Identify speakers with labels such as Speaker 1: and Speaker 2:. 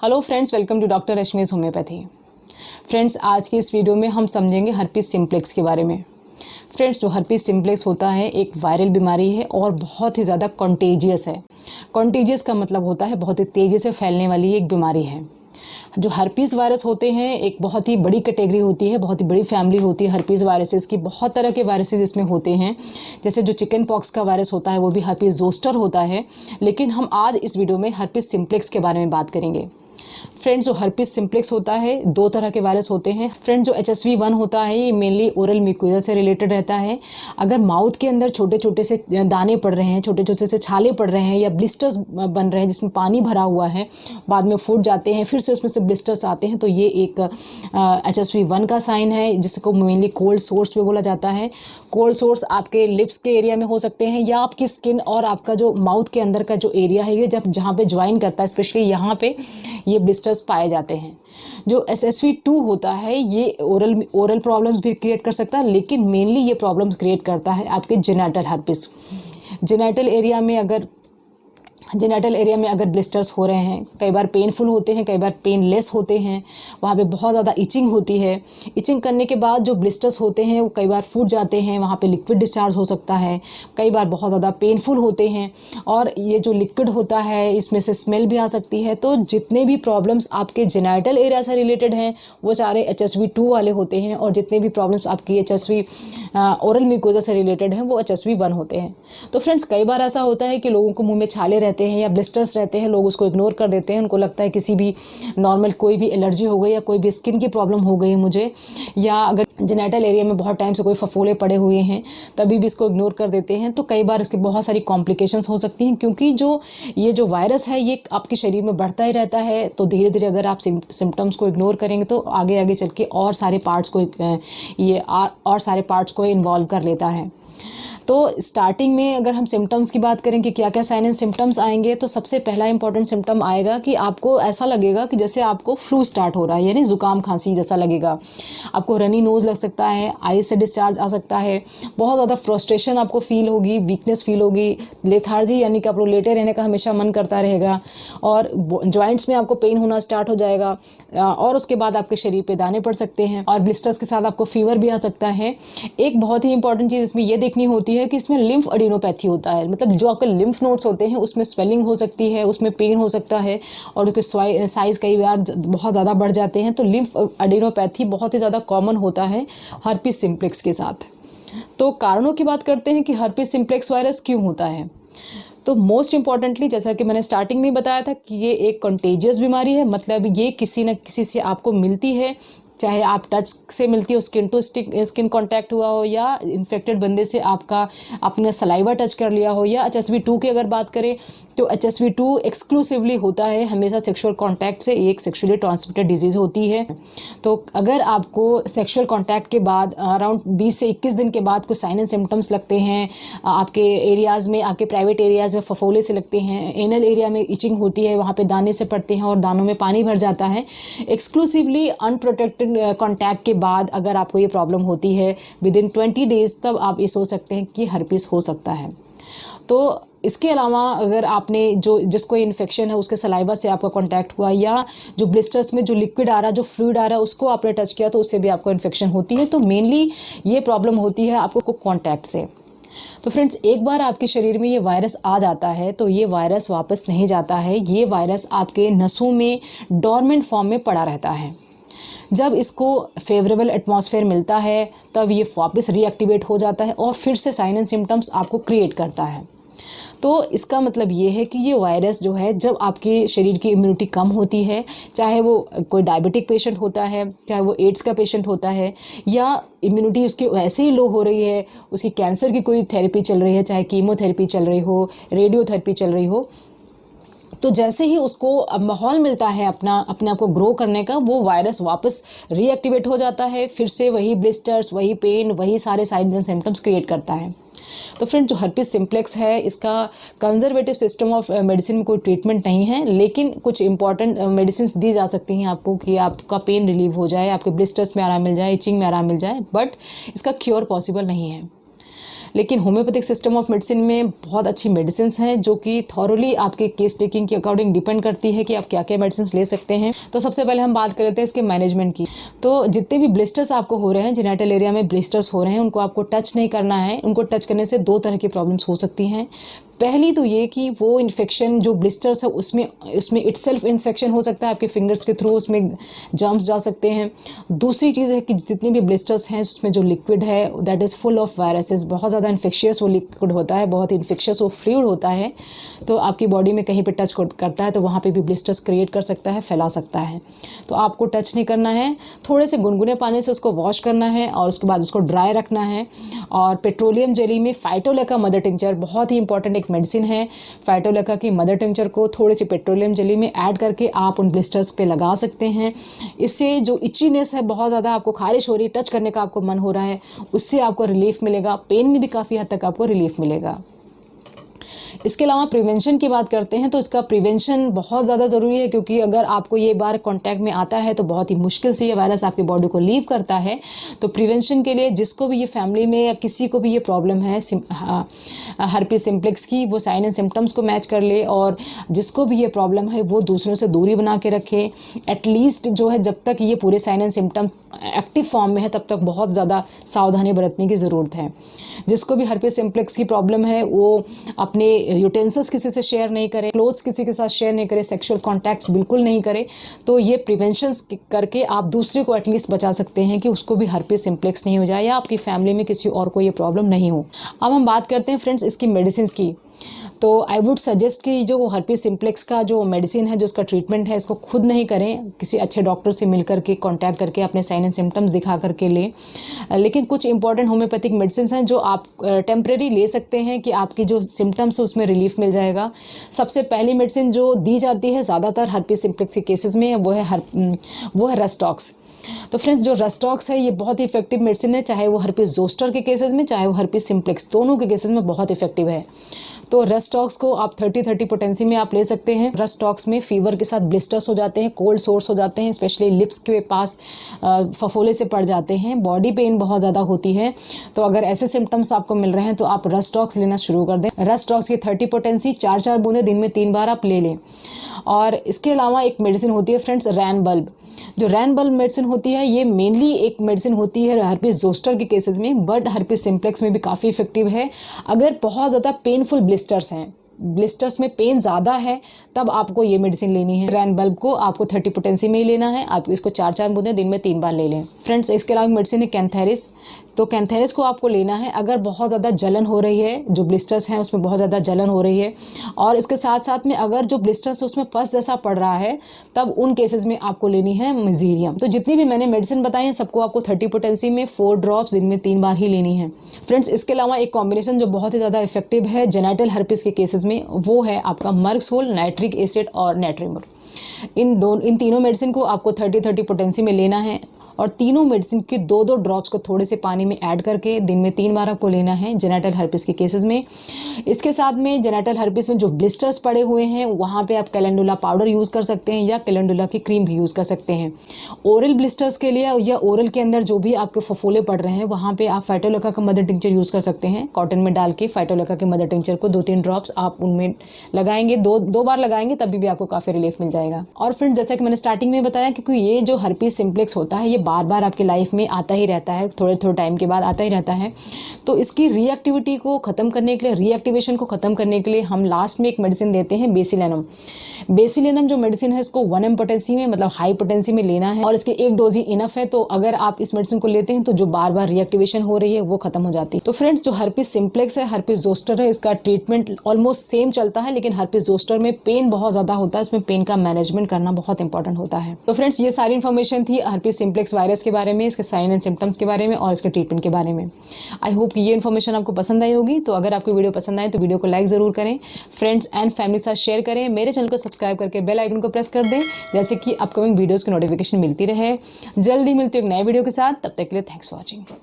Speaker 1: Hello friends, welcome to doctor Rashmi's homeopathy. Friends, आज की इस वीडियो में हम समझेंगे हर्पीस सिम्प्लेक्स के बारे में। फ्रेंड्स, जो हर्पीस सिम्प्लेक्स होता है एक वायरल बीमारी है और बहुत ही ज़्यादा कॉन्टेजियस है। कॉन्टेजियस का मतलब होता है बहुत ही तेज़ी से फैलने वाली एक बीमारी है। जो हर्पीस वायरस होते हैं एक बहुत ही बड़ी कैटेगरी होती है, बहुत ही बड़ी फैमिली होती है हर्पीस वायरसेस की। बहुत तरह के वायरसेस इसमें होते हैं, जैसे जो चिकन पॉक्स का वायरस होता है वो भी हर्पीस जोस्टर होता है। लेकिन हम आज इस वीडियो में हर्पीस सिम्प्लेक्स के बारे में बात करेंगे। फ्रेंड्स, जो हर्पीस सिम्प्लेक्स होता है दो तरह के वायरस होते हैं। फ्रेंड्स, जो HSV1 होता है ये मेनली ओरल म्यूकोजा से रिलेटेड रहता है। अगर माउथ के अंदर छोटे छोटे से दाने पड़ रहे हैं, छोटे छोटे से छाले पड़ रहे हैं या ब्लिस्टर्स बन रहे हैं जिसमें पानी भरा हुआ है, बाद में फूट जाते हैं, फिर से उसमें से ब्लिस्टर्स आते हैं, तो ये एक HSV1 का साइन है, जिसको मेनली कोल्ड सोर्स पे बोला जाता है। कोल्ड सोर्स आपके लिप्स के एरिया में हो सकते हैं या आपकी स्किन और आपका जो माउथ के अंदर का जो एरिया है ये जब जहाँ पे ज्वाइन करता है, स्पेशली यहाँ पे ये ब्लिस्टर्स पाए जाते हैं। जो SSV2 होता है ये ओरल प्रॉब्लम्स भी क्रिएट कर सकता है, लेकिन मेनली ये प्रॉब्लम्स क्रिएट करता है आपके जेनिटल हर्पीस। जेनिटल एरिया में अगर ब्लिस्टर्स हो रहे हैं, कई बार पेनफुल होते हैं, कई बार पेनलेस होते हैं, वहाँ पे बहुत ज़्यादा इचिंग होती है। इचिंग करने के बाद जो ब्लिस्टर्स होते हैं वो कई बार फूट जाते हैं, वहाँ पे लिक्विड डिस्चार्ज हो सकता है, कई बार बहुत ज़्यादा पेनफुल होते हैं और ये जो लिक्विड होता है इसमें से स्मेल भी आ सकती है। तो जितने भी प्रॉब्लम्स आपके जेनिटल एरिया से रिलेटेड हैं वो सारे HSV2 वाले होते हैं, और जितने भी प्रॉब्लम्स आपकी HSV ओरल म्यूकोजा से रिलेटेड हैं वो HSV1 होते हैं। तो फ्रेंड्स, कई बार ऐसा होता है कि लोगों को मुँह में छाले रहते हैं या ब्लिस्टर्स रहते हैं, लोग उसको इग्नोर कर देते हैं। उनको लगता है किसी भी नॉर्मल कोई भी एलर्जी हो गई या कोई भी स्किन की प्रॉब्लम हो गई है मुझे, या अगर जेनिटल एरिया में बहुत टाइम से कोई फफोले पड़े हुए हैं तभी भी इसको इग्नोर कर देते हैं। तो कई बार इसकी बहुत सारी कॉम्प्लिकेशंस हो सकती हैं, क्योंकि ये जो वायरस है ये आपके शरीर में बढ़ता ही रहता है। तो धीरे धीरे अगर आप सिम्टम्स को इग्नोर करेंगे तो आगे आगे चल के और सारे पार्ट्स को इन्वॉल्व कर लेता है। तो स्टार्टिंग में अगर हम सिम्टम्स की बात करें कि क्या क्या साइन एंड सिम्टम्स आएंगे, तो सबसे पहला इंपॉर्टेंट सिम्टम आएगा कि आपको ऐसा लगेगा कि जैसे आपको फ्लू स्टार्ट हो रहा है, यानी ज़ुकाम खांसी जैसा लगेगा। आपको रनी नोज़ लग सकता है, आईज से डिस्चार्ज आ सकता है, बहुत ज़्यादा फ्रस्ट्रेशन आपको फील होगी, वीकनेस फील होगी, लेथार्जी यानी कि आपको लेटे रहने का हमेशा मन करता रहेगा, और जॉइंट्स में आपको पेन होना स्टार्ट हो जाएगा, और उसके बाद आपके शरीर पे दाने पड़ सकते हैं, और ब्लिस्टर्स के साथ आपको फीवर भी आ सकता है। एक बहुत ही इंपॉर्टेंट चीज़ इसमें यह देखनी होती है कि इसमें लिम्फ एडिनोपैथी होता है, मतलब जो आपके लिम्फ नोड्स होते हैं उसमें स्वेलिंग हो सकती है, उसमें पेन हो सकता है, और उसके साइज कई बार बहुत ज़्यादा बढ़ जाते हैं। तो लिम्फ एडिनोपैथी बहुत ही ज़्यादा कॉमन होता है हर्पीस सिम्प्लेक्स के साथ। तो कारणों की बात करते हैं कि हर्पीस सिम्प्लेक्स वायरस क्यों होता है। तो मोस्ट इंपॉर्टेंटली, जैसा कि मैंने स्टार्टिंग में बताया था कि ये एक कंटेजियस बीमारी है, मतलब ये किसी न किसी से आपको मिलती है, चाहे आप टच से मिलती हो, स्किन टू स्किन कांटेक्ट हुआ हो, या इन्फेक्टेड बंदे से आपने सलाइवा टच कर लिया हो, या HSV2 की अगर बात करें तो HSV2 एक्सक्लूसिवली होता है हमेशा सेक्सुअल कांटेक्ट से, एक सेक्सुअली ट्रांसमिटेड डिजीज़ होती है। तो अगर आपको सेक्सुअल कांटेक्ट के बाद अराउंड 20 से 21 दिन के बाद कुछ साइन एंड सिम्टम्स लगते हैं, आपके एरियाज़ में, आपके प्राइवेट एरियाज़ में फफोले से लगते हैं, एनल एरिया में इचिंग होती है, वहाँ पे दाने से पड़ते हैं और दानों में पानी भर जाता है, एक्सक्लूसिवली अनप्रोटेक्टेड कॉन्टैक्ट के बाद अगर आपको ये प्रॉब्लम होती है विदिन 20 डेज़, तब आप ये सोच सकते हैं कि हर्पीस हो सकता है। तो इसके अलावा अगर आपने जिसको इन्फेक्शन है उसके सलाइवा से आपका कांटेक्ट हुआ, या जो ब्लिस्टर्स में जो लिक्विड आ रहा है, जो फ्लूइड आ रहा है, उसको आपने टच किया तो उससे भी आपको इन्फेक्शन होती है। तो मेनली ये प्रॉब्लम होती है आपको कांटेक्ट से। तो फ्रेंड्स, एक बार आपके शरीर में ये वायरस आ जाता है तो ये वायरस वापस नहीं जाता है। ये वायरस आपके नसों में डॉर्मेंट फॉर्म में पड़ा रहता है। जब इसको फेवरेबल एटमॉस्फेयर मिलता है तब ये वापस रीएक्टिवेट हो जाता है और फिर से साइन एंड सिम्टम्स आपको क्रिएट करता है। तो इसका मतलब ये है कि ये वायरस जो है, जब आपके शरीर की इम्यूनिटी कम होती है, चाहे वो कोई डायबिटिक पेशेंट होता है, चाहे वो एड्स का पेशेंट होता है, या इम्यूनिटी उसकी वैसे ही लो हो रही है, उसकी कैंसर की कोई थेरेपी चल रही है, चाहे कीमोथेरेपी चल रही हो, रेडियोथेरेपी चल रही हो, तो जैसे ही उसको माहौल मिलता है अपने आप को ग्रो करने का, वो वायरस वापस रीएक्टिवेट हो जाता है, फिर से वही ब्लिस्टर्स, वही पेन, वही सारे साइन्स एंड सिम्टम्स क्रिएट करता है। तो फ्रेंड, जो हर्पीस सिम्प्लेक्स है इसका कंजर्वेटिव सिस्टम ऑफ मेडिसिन में कोई ट्रीटमेंट नहीं है, लेकिन कुछ इंपॉर्टेंट मेडिसिन दी जा सकती हैं आपको कि आपका पेन रिलीव हो जाए, आपके ब्लिस्टर्स में आराम मिल जाए, इचिंग में आराम मिल जाए, बट इसका क्योर पॉसिबल नहीं है। लेकिन होम्योपैथिक सिस्टम ऑफ मेडिसिन में बहुत अच्छी मेडिसिन हैं जो कि थॉरली आपके केस टेकिंग के अकॉर्डिंग डिपेंड करती है कि आप क्या क्या मेडिसिन ले सकते हैं। तो सबसे पहले हम बात कर लेते हैं इसके मैनेजमेंट की। तो जितने भी ब्लिस्टर्स आपको हो रहे हैं, जेनिटल एरिया में ब्लिस्टर्स हो रहे हैं, उनको आपको टच नहीं करना है। उनको टच करने से 2 तरह की प्रॉब्लम्स हो सकती हैं। पहली तो ये कि वो इन्फेक्शन जो ब्लिस्टर्स है उसमें इटसेल्फ इन्फेक्शन हो सकता है, आपके फिंगर्स के थ्रू उसमें जर्म्स जा सकते हैं। दूसरी चीज़ है कि जितनी भी ब्लिस्टर्स हैं उसमें जो लिक्विड है that is full of viruses, बहुत ज़्यादा इन्फेक्शियस वो लिक्विड होता है, बहुत इन्फेक्शियस वो फ्लूइड होता है। तो आपकी बॉडी में कहीं पे टच करता है तो वहाँ पे भी ब्लिस्टर्स क्रिएट कर सकता है, फैला सकता है। तो आपको टच नहीं करना है, थोड़े से गुनगुने पानी से उसको वॉश करना है और उसके बाद उसको ड्राई रखना है। और पेट्रोलियम जेली में फाइटोलेका मदर टिंचर बहुत ही इंपॉर्टेंट एक मेडिसिन है। फाइटोलेका की मदर टिंचर को थोड़ी सी पेट्रोलियम जेली में ऐड करके आप उन ब्लिस्टर्स पे लगा सकते हैं। इससे जो इचीनेस है, बहुत ज़्यादा आपको खारिश हो रही है, टच करने का आपको मन हो रहा है, उससे आपको रिलीफ मिलेगा। पेन में भी काफ़ी हद तक आपको रिलीफ मिलेगा। इसके अलावा प्रिवेंशन की बात करते हैं तो इसका प्रिवेंशन बहुत ज़्यादा ज़रूरी है, क्योंकि अगर आपको ये बार कांटेक्ट में आता है तो बहुत ही मुश्किल से ये वायरस आपकी बॉडी को लीव करता है। तो प्रिवेंशन के लिए जिसको भी ये फैमिली में या किसी को भी ये प्रॉब्लम है हर्पीस सिम्प्लेक्स की, वो साइन एंड सिम्टम्स को मैच कर ले और जिसको भी ये प्रॉब्लम है वो दूसरों से दूरी बना के रखे। एटलीस्ट जो है जब तक ये पूरे sign and symptom active form में है तब तक बहुत ज़्यादा सावधानी बरतने की ज़रूरत है। जिसको भी हर्पीस सिम्प्लेक्स की प्रॉब्लम है वो अपने यूटेंसिल्स किसी से शेयर नहीं करें, क्लोथ्स किसी के साथ शेयर नहीं करें, सेक्सुअल कॉन्टैक्ट्स बिल्कुल नहीं करें। तो ये प्रिवेंशंस करके आप दूसरे को एटलीस्ट बचा सकते हैं कि उसको भी हर्पीस सिम्प्लेक्स नहीं हो जाए या आपकी फैमिली में किसी और को ये प्रॉब्लम नहीं हो। अब हम बात करते हैं फ्रेंड्स इसकी मेडिसिन की। तो आई वुड सजेस्ट कि जो हर्पीस सिम्प्लेक्स का जो मेडिसिन है, जो उसका ट्रीटमेंट है, इसको खुद नहीं करें, किसी अच्छे डॉक्टर से मिल करके कांटेक्ट करके अपने साइन एंड सिम्टम्स दिखा करके लें। लेकिन कुछ इंपॉर्टेंट होम्योपैथिक मेडिसिन हैं जो आप टेम्प्रेरी ले सकते हैं कि आपकी जो सिम्टम्स है उसमें रिलीफ मिल जाएगा। सबसे पहली मेडिसिन जो दी जाती है ज़्यादातर हर्पीस सिम्प्लेक्स के केसेस में वो है रेस्टॉक्स। तो फ्रेंड्स जो रेस्टॉक्स है ये बहुत ही इफेक्टिव मेडिसिन है, चाहे वो हर्पीस जोस्टर के केसेस में चाहे वो हर्पीस सिम्प्लेक्स, दोनों के केसेस में बहुत इफेक्टिव है। तो रेस्टॉक्स को आप 30-30 पोटेंसी में आप ले सकते हैं। रेस्टॉक्स में फीवर के साथ ब्लिस्टर्स हो जाते हैं, कोल्ड सोर्स हो जाते हैं, स्पेशली लिप्स के पास फफोले से पड़ जाते हैं, बॉडी पेन बहुत ज़्यादा होती है। तो अगर ऐसे सिम्टम्स आपको मिल रहे हैं तो आप रेस्टॉक्स लेना शुरू कर दें। रेस्टॉक्स की 30 पोटेंसी 4-4 बूंदें दिन में 3 बार आप ले लें। और इसके अलावा एक मेडिसिन होती है फ्रेंड्स रैनबल्ब। जो रैनबल्ब मेडिसिन होती है ये मेनली एक मेडिसिन होती है हर्पीस जोस्टर के केसेस में, बट हर्पीस सिम्प्लेक्स में भी काफ़ी इफेक्टिव है। अगर बहुत ज़्यादा पेनफुल ब्लिस्टर्स हैं, ब्लिस्टर्स में पेन ज़्यादा है, तब आपको ये मेडिसिन लेनी है। रैनबल्ब को आपको 30 पोटेंसी में ही लेना है। आप इसको 4-4 बूंदें दिन में 3 बार ले लें। फ्रेंड्स इसके अलावा मेडिसिन है कैंथेरिस। तो कैंथेरिस को आपको लेना है अगर बहुत ज़्यादा जलन हो रही है, जो ब्लिस्टर्स हैं उसमें बहुत ज़्यादा जलन हो रही है, और इसके साथ साथ में अगर जो ब्लिस्टर्स है उसमें पस जैसा पड़ रहा है, तब उन केसेस में आपको लेनी है मिजीरियम। तो जितनी भी मैंने मेडिसिन बताई हैं सबको आपको 30 पोटेंसी में 4 ड्रॉप्स दिन में 3 बार ही लेनी है। फ्रेंड्स इसके अलावा एक कॉम्बिनेशन जो बहुत ही ज़्यादा इफेक्टिव है जेनिटल हर्पीस के केसेस में, वो है आपका मर्कसोल, नाइट्रिक एसिड और नेट्रिमोर। इन तीनों मेडिसिन को आपको 30-30 पोटेंसी में लेना है और तीनों मेडिसिन के 2-2 ड्रॉप्स को थोड़े से पानी में ऐड करके दिन में 3 बार आपको लेना है जेनिटल हर्पीस के केसेस में। इसके साथ में जेनिटल हर्पीस में जो ब्लिस्टर्स पड़े हुए हैं वहाँ पे आप कैलेंडुला पाउडर यूज़ कर सकते हैं या कैलेंडुला की क्रीम भी यूज़ कर सकते हैं। ओरल ब्लिस्टर्स के लिए या ओरल के अंदर जो भी आपके फफोले पड़ रहे हैं वहाँ पर आप फाइटोलेका का मदर टिंचर यूज़ कर सकते हैं। कॉटन में डाल के फाइटोलेका के मदर टिंचर को 2-3 ड्रॉप्स आप उनमें लगाएंगे, दो बार लगाएंगे तभी भी आपको काफ़ी रिलीफ मिल जाएगा। और फ्रेंड जैसा कि मैंने स्टार्टिंग में बताया, क्योंकि ये जो हर्पीस सिम्प्लेक्स होता है ये बार बार आपकी लाइफ में आता ही रहता है, थोड़े थोड़े टाइम के बाद आता ही रहता है। तो इसकी रीएक्टिविटी को ख़त्म करने के लिए, रीएक्टिवेशन को ख़त्म करने के लिए हम लास्ट में एक मेडिसिन देते हैं बेसिलिनम। बेसिलिनम जो मेडिसिन है इसको 1 mg पोटेंसी में, मतलब हाई पोटेंसी में लेना है और इसके 1 डोज ही इनफ है। तो अगर आप इस मेडिसिन को लेते हैं तो जो बार बार रीएक्टिवेशन हो रही है वो खत्म हो जाती है। तो फ्रेंड्स जो हर्पीस सिम्प्लेक्स है, हर्पीस जोस्टर है, इसका ट्रीटमेंट ऑलमोस्ट सेम चलता है, लेकिन हर्पीस जोस्टर में पेन बहुत ज़्यादा होता है, इसमें पेन का मैनेजमेंट करना बहुत इंपॉर्टेंट होता है। तो फ्रेंड्स ये सारी इन्फॉर्मेशन थी हर्पीस सिम्प्लेक्स वायरस के बारे में, इसके साइन एंड सिम्टम्स के बारे में और इसके ट्रीटमेंट के बारे में। आई होप कि ये इन्फॉर्मेशन आपको पसंद आई होगी। तो अगर आपको वीडियो पसंद आए तो वीडियो को लाइक ज़रूर करें, फ्रेंड्स एंड फैमिली के साथ शेयर करें, मेरे चैनल को सब्सक्राइब करके बेल आइकन को प्रेस कर दें, जैसे कि अपकमिंग वीडियोज़ की नोटिफिकेशन मिलती रहे। जल्दी मिलती हूँ एक नए वीडियो के साथ, तब तक के लिए थैंक्स फॉर वॉचिंग।